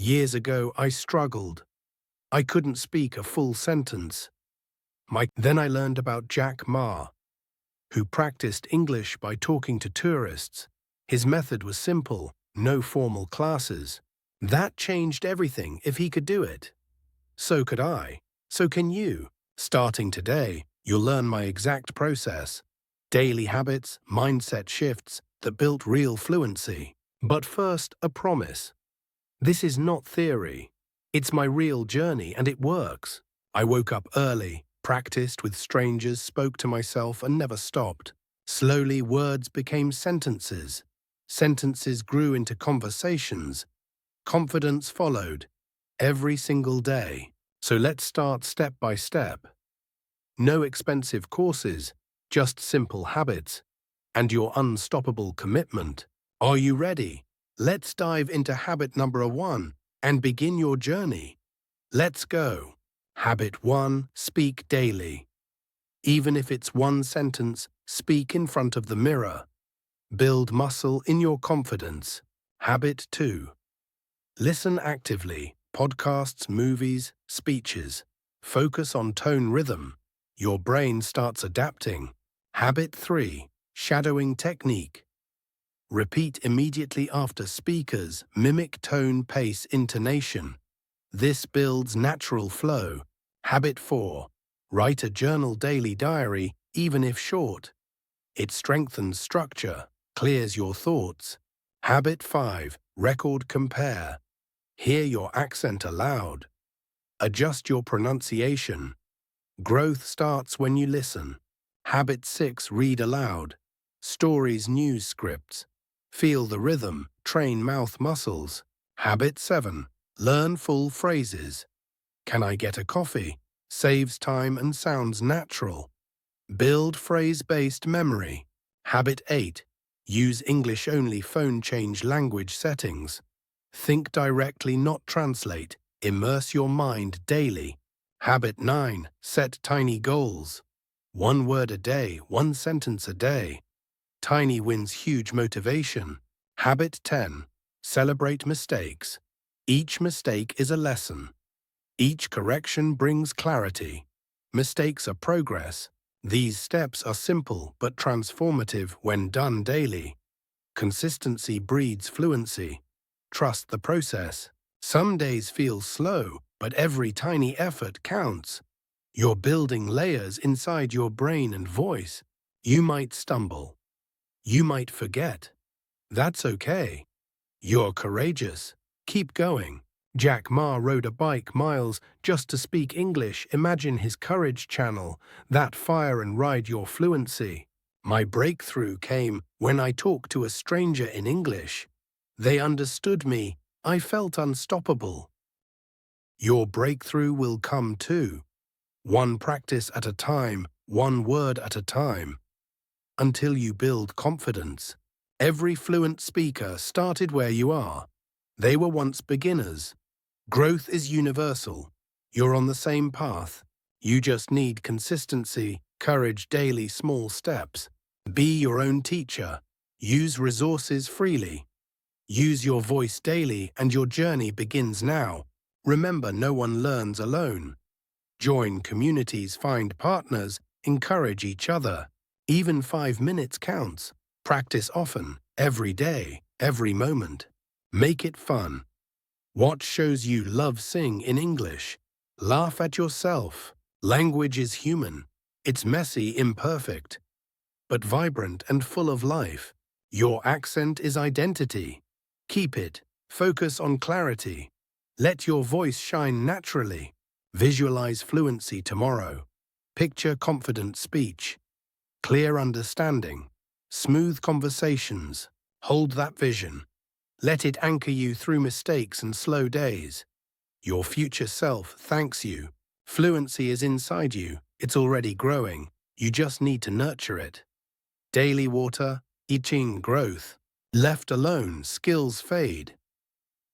Years ago, I struggled. I couldn't speak a full sentence. Then I learned about Jack Ma, who practiced English by talking to tourists. His method was simple, no formal classes. That changed everything. If he could do it, so could I. So can you. Starting today, you'll learn my exact process. Daily habits, mindset shifts that built real fluency. But first, a promise. This is not theory. It's my real journey, and it works. I woke up early, practiced with strangers, spoke to myself, and never stopped. Slowly, words became sentences. Sentences grew into conversations. Confidence followed. Every single day. So let's start step by step. No expensive courses, just simple habits, and your unstoppable commitment. Are you ready? Let's dive into habit number 1 and begin your journey. Let's go. Habit 1, speak daily. Even if it's one sentence, speak in front of the mirror. Build muscle in your confidence. Habit 2, listen actively. Podcasts, movies, speeches. Focus on tone rhythm. Your brain starts adapting. Habit 3, shadowing technique. Repeat immediately after speakers, mimic tone, pace, intonation. This builds natural flow. Habit 4, write a journal daily diary, even if short. It strengthens structure, clears your thoughts. Habit 5, record compare. Hear your accent aloud. Adjust your pronunciation. Growth starts when you listen. Habit 6, read aloud. Stories, news scripts. Feel the rhythm, train mouth muscles. Habit 7, learn full phrases. Can I get a coffee? Saves time and sounds natural. Build phrase-based memory. Habit 8, use English-only phone, change language settings. Think directly, not translate. Immerse your mind daily. Habit 9, set tiny goals. 1 word a day, 1 sentence a day. Tiny wins, huge motivation. Habit 10, celebrate mistakes. Each mistake is a lesson. Each correction brings clarity. Mistakes are progress. These steps are simple but transformative when done daily. Consistency breeds fluency. Trust the process. Some days feel slow, but every tiny effort counts. You're building layers inside your brain and voice. You might stumble. You might forget. That's okay. You're courageous. Keep going. Jack Ma rode a bike miles just to speak English. Imagine his courage channel that fire and ride your fluency. My breakthrough came when I talked to a stranger in English. They understood me. I felt unstoppable. Your breakthrough will come too. One practice at a time, one word at a time. Until you build confidence. Every fluent speaker started where you are. They were once beginners. Growth is universal. You're on the same path. You just need consistency, courage, daily small steps. Be your own teacher. Use resources freely. Use your voice daily, and your journey begins now. Remember, no one learns alone. Join communities, find partners, encourage each other. Even 5 minutes counts. Practice often, every day, every moment. Make it fun. Watch shows you love, sing in English. Laugh at yourself. Language is human. It's messy, imperfect, but vibrant and full of life. Your accent is identity. Keep it. Focus on clarity. Let your voice shine naturally. Visualize fluency tomorrow. Picture confident speech. Clear understanding. Smooth conversations. Hold that vision. Let it anchor you through mistakes and slow days. Your future self thanks you. Fluency is inside you. It's already growing. You just need to nurture it. Daily water, itching growth. Left alone, skills fade.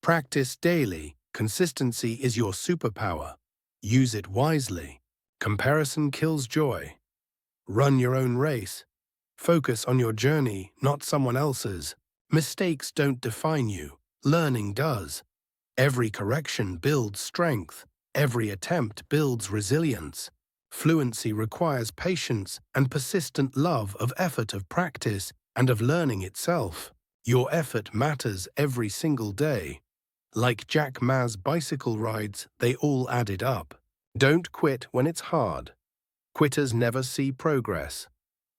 Practice daily. Consistency is your superpower. Use it wisely. Comparison kills joy. Run your own race. Focus on your journey, not someone else's. Mistakes don't define you. Learning does. Every correction builds strength. Every attempt builds resilience. Fluency requires patience and persistent love of effort of practice and of learning itself. Your effort matters every single day. Like Jack Ma's bicycle rides, they all added up. Don't quit when it's hard. Quitters never see progress.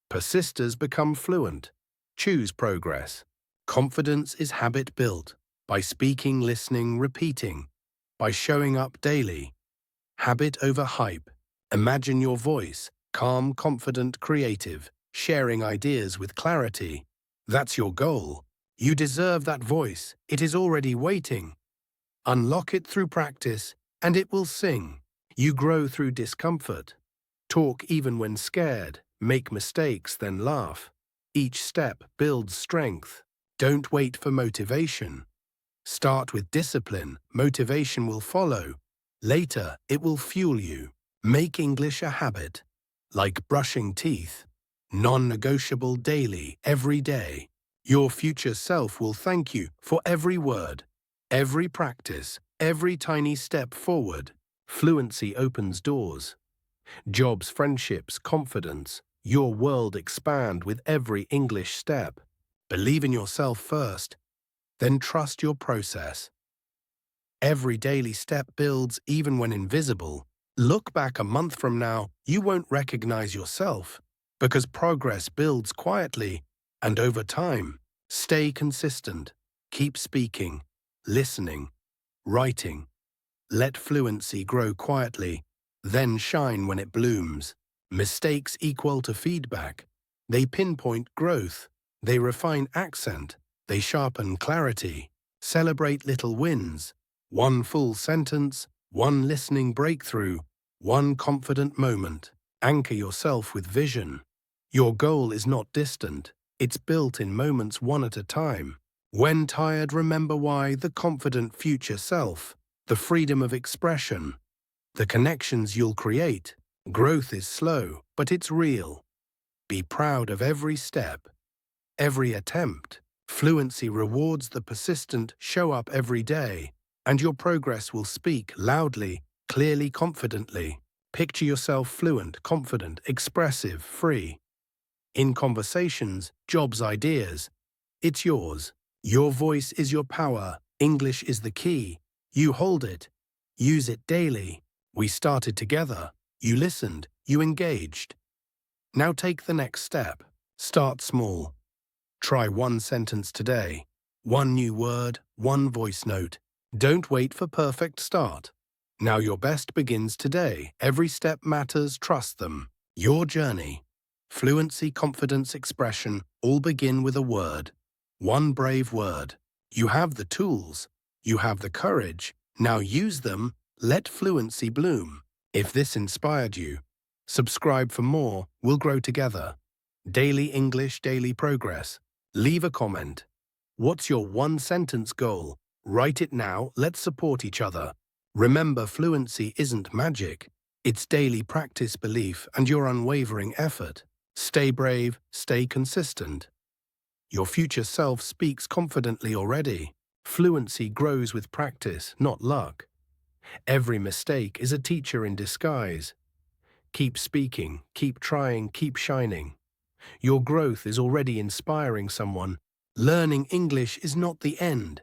Persisters become fluent. Choose progress. Confidence is habit built by speaking, listening, repeating, by showing up daily. Habit over hype. Imagine your voice, calm, confident, creative, sharing ideas with clarity. That's your goal. You deserve that voice. It is already waiting. Unlock it through practice, and it will sing. You grow through discomfort. Talk even when scared. Make mistakes, then laugh. Each step builds strength. Don't wait for motivation. Start with discipline. Motivation will follow. Later, it will fuel you. Make English a habit, like brushing teeth. Non-negotiable daily, every day. Your future self will thank you for every word, every practice, every tiny step forward. Fluency opens doors. Jobs, friendships, confidence. Your world expand with every English step. Believe in yourself first, then trust your process. Every daily step builds even when invisible. Look back a month from now, you won't recognize yourself because progress builds quietly and over time. Stay consistent. Keep speaking, listening, writing. Let fluency grow quietly, then shine when it blooms. Mistakes equal to feedback. They pinpoint growth. They refine accent. They sharpen clarity. Celebrate little wins. One full sentence, one listening breakthrough, one confident moment. Anchor yourself with vision. Your goal is not distant. It's built in moments one at a time. When tired, remember why. The confident future self. The freedom of expression. The connections you'll create. Growth is slow, but it's real. Be proud of every step, every attempt. Fluency rewards the persistent. Show up every day, and your progress will speak loudly, clearly, confidently. Picture yourself fluent, confident, expressive, free. In conversations, jobs, ideas. It's yours. Your voice is your power. English is the key. You hold it. Use it daily. We started together. You listened. You engaged. Now take the next step. Start small. Try one sentence today. One new word, one voice note. Don't wait for perfect start. Now your best begins today. Every step matters. Trust them. Your journey. Fluency, confidence, expression all begin with a word. One brave word. You have the tools. You have the courage. Now use them. Let fluency bloom. If this inspired you, subscribe for more. We'll grow together. Daily English, daily progress. Leave a comment. What's your one-sentence goal? Write it now. Let's support each other. Remember, fluency isn't magic. It's daily practice, belief, and your unwavering effort. Stay brave, stay consistent. Your future self speaks confidently already. Fluency grows with practice, not luck. Every mistake is a teacher in disguise. Keep speaking, keep trying, keep shining. Your growth is already inspiring someone. Learning English is not the end.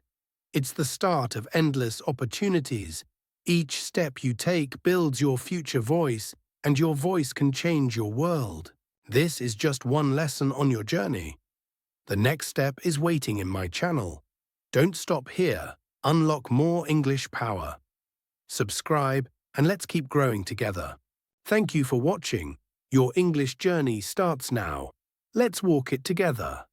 It's the start of endless opportunities. Each step you take builds your future voice, and your voice can change your world. This is just one lesson on your journey. The next step is waiting in my channel. Don't stop here. Unlock more English power. Subscribe, and let's keep growing together. Thank you for watching. Your English journey starts now. Let's walk it together.